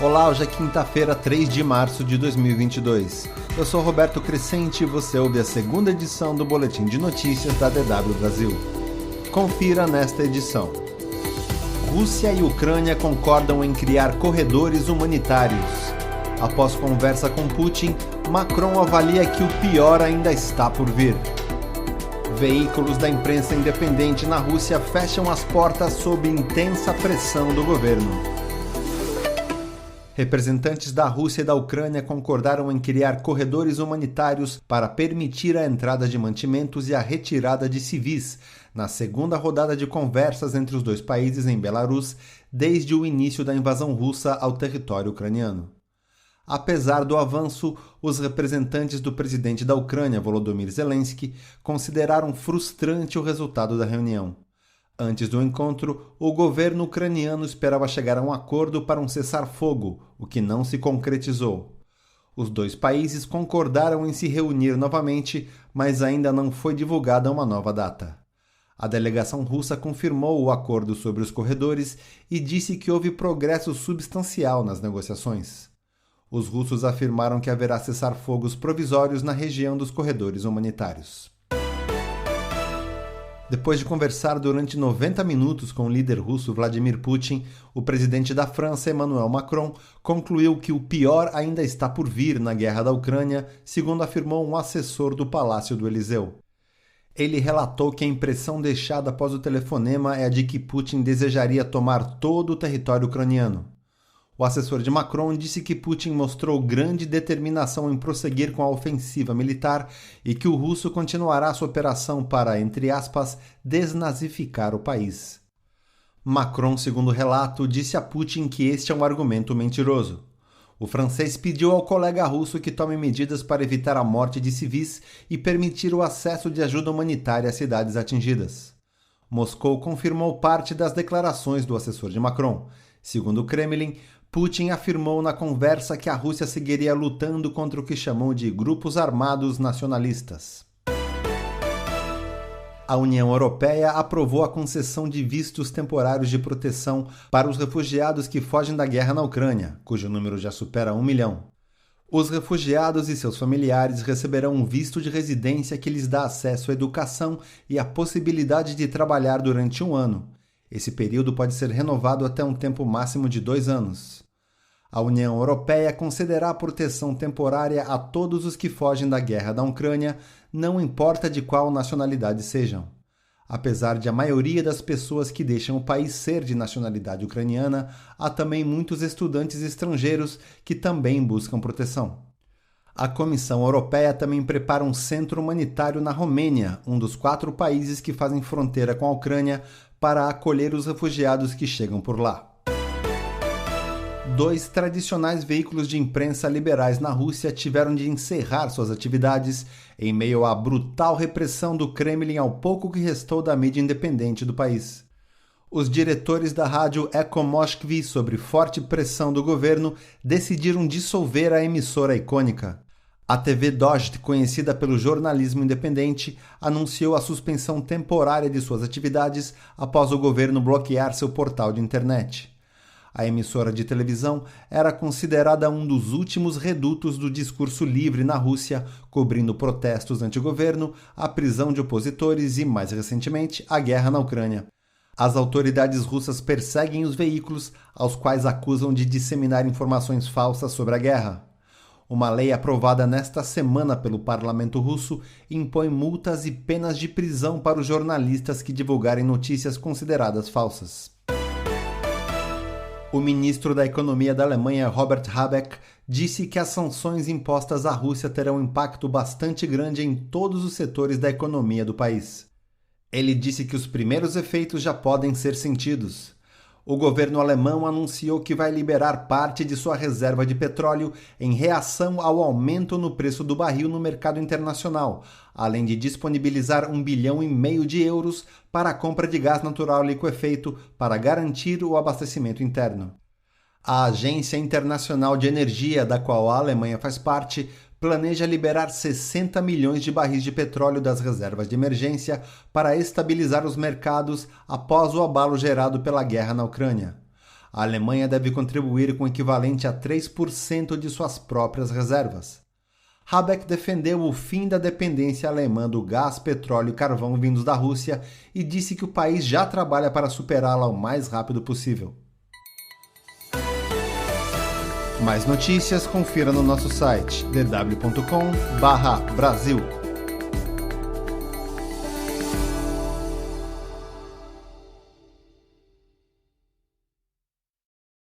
Olá, hoje é quinta-feira, 3 de março de 2022. Eu sou Roberto Crescente e você ouve a segunda edição do Boletim de Notícias da DW Brasil. Confira nesta edição. Rússia e Ucrânia concordam em criar corredores humanitários. Após conversa com Putin, Macron avalia que o pior ainda está por vir. Veículos da imprensa independente na Rússia fecham as portas sob intensa pressão do governo. Representantes da Rússia e da Ucrânia concordaram em criar corredores humanitários para permitir a entrada de mantimentos e a retirada de civis, na segunda rodada de conversas entre os dois países em Belarus, desde o início da invasão russa ao território ucraniano. Apesar do avanço, os representantes do presidente da Ucrânia, Volodymyr Zelensky, consideraram frustrante o resultado da reunião. Antes do encontro, o governo ucraniano esperava chegar a um acordo para um cessar-fogo, o que não se concretizou. Os dois países concordaram em se reunir novamente, mas ainda não foi divulgada uma nova data. A delegação russa confirmou o acordo sobre os corredores e disse que houve progresso substancial nas negociações. Os russos afirmaram que haverá cessar-fogos provisórios na região dos corredores humanitários. Depois de conversar durante 90 minutos com o líder russo Vladimir Putin, o presidente da França, Emmanuel Macron, concluiu que o pior ainda está por vir na guerra da Ucrânia, segundo afirmou um assessor do Palácio do Eliseu. Ele relatou que a impressão deixada após o telefonema é a de que Putin desejaria tomar todo o território ucraniano. O assessor de Macron disse que Putin mostrou grande determinação em prosseguir com a ofensiva militar e que o russo continuará sua operação para, entre aspas, desnazificar o país. Macron, segundo o relato, disse a Putin que este é um argumento mentiroso. O francês pediu ao colega russo que tome medidas para evitar a morte de civis e permitir o acesso de ajuda humanitária às cidades atingidas. Moscou confirmou parte das declarações do assessor de Macron. Segundo o Kremlin, Putin afirmou na conversa que a Rússia seguiria lutando contra o que chamou de grupos armados nacionalistas. A União Europeia aprovou a concessão de vistos temporários de proteção para os refugiados que fogem da guerra na Ucrânia, cujo número já supera 1 milhão. Os refugiados e seus familiares receberão um visto de residência que lhes dá acesso à educação e a possibilidade de trabalhar durante 1 ano. Esse período pode ser renovado até um tempo máximo de 2 anos. A União Europeia concederá proteção temporária a todos os que fogem da guerra da Ucrânia, não importa de qual nacionalidade sejam. Apesar de a maioria das pessoas que deixam o país ser de nacionalidade ucraniana, há também muitos estudantes estrangeiros que também buscam proteção. A Comissão Europeia também prepara um centro humanitário na Romênia, um dos 4 países que fazem fronteira com a Ucrânia, para acolher os refugiados que chegam por lá. 2 tradicionais veículos de imprensa liberais na Rússia tiveram de encerrar suas atividades em meio à brutal repressão do Kremlin ao pouco que restou da mídia independente do país. Os diretores da rádio Echo Moskvy, sob forte pressão do governo, decidiram dissolver a emissora icônica. A TV Dost, conhecida pelo jornalismo independente, anunciou a suspensão temporária de suas atividades após o governo bloquear seu portal de internet. A emissora de televisão era considerada um dos últimos redutos do discurso livre na Rússia, cobrindo protestos anti-governo, a prisão de opositores e, mais recentemente, a guerra na Ucrânia. As autoridades russas perseguem os veículos, aos quais acusam de disseminar informações falsas sobre a guerra. Uma lei aprovada nesta semana pelo parlamento russo impõe multas e penas de prisão para os jornalistas que divulgarem notícias consideradas falsas. O ministro da Economia da Alemanha, Robert Habeck, disse que as sanções impostas à Rússia terão um impacto bastante grande em todos os setores da economia do país. Ele disse que os primeiros efeitos já podem ser sentidos. O governo alemão anunciou que vai liberar parte de sua reserva de petróleo em reação ao aumento no preço do barril no mercado internacional, além de disponibilizar 1,5 bilhão de euros para a compra de gás natural liquefeito para garantir o abastecimento interno. A Agência Internacional de Energia, da qual a Alemanha faz parte, planeja liberar 60 milhões de barris de petróleo das reservas de emergência para estabilizar os mercados após o abalo gerado pela guerra na Ucrânia. A Alemanha deve contribuir com o equivalente a 3% de suas próprias reservas. Habeck defendeu o fim da dependência alemã do gás, petróleo e carvão vindos da Rússia e disse que o país já trabalha para superá-la o mais rápido possível. Mais notícias, confira no nosso site dw.com/Brasil.